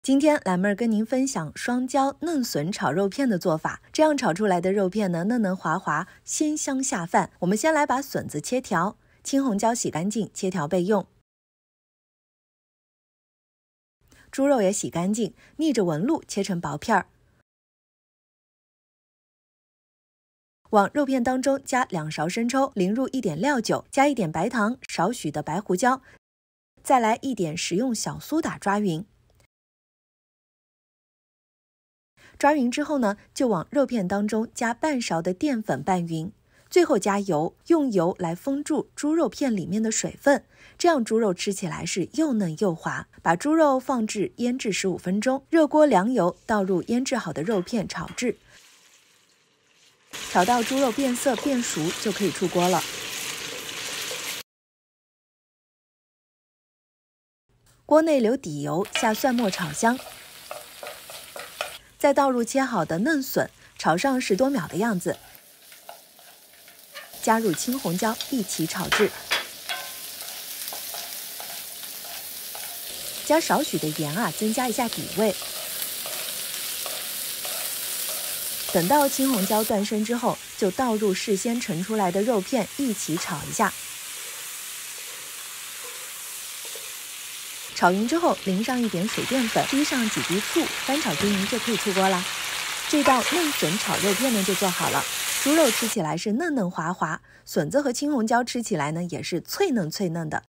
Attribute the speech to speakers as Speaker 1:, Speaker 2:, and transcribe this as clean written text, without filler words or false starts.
Speaker 1: 今天蓝妹儿跟您分享双椒嫩笋炒肉片的做法，这样炒出来的肉片呢，嫩嫩滑滑，鲜香下饭。我们先来把笋子切条，青红椒洗干净，切条备用。猪肉也洗干净，逆着纹路切成薄片儿。往肉片当中加2勺生抽，淋入1点料酒，加1点白糖，少许的白胡椒，再来1点食用小苏打抓匀。抓匀之后呢，就往肉片当中加半勺的淀粉拌匀，最后加油，用油来封住猪肉片里面的水分，这样猪肉吃起来是又嫩又滑。把猪肉放置腌制15分钟，热锅凉油，倒入腌制好的肉片炒制，炒到猪肉变色变熟就可以出锅了。锅内留底油，下蒜末炒香。再倒入切好的嫩笋，炒上10多秒的样子，加入青红椒一起炒制，加少许的盐增加一下底味。等到青红椒断生之后，就倒入事先盛出来的肉片一起炒一下。炒匀之后，淋上1点水淀粉，滴上几滴醋，翻炒均匀就可以出锅啦。这道嫩笋炒肉片呢就做好了，猪肉吃起来是嫩嫩滑滑，笋子和青红椒吃起来呢也是脆嫩脆嫩的。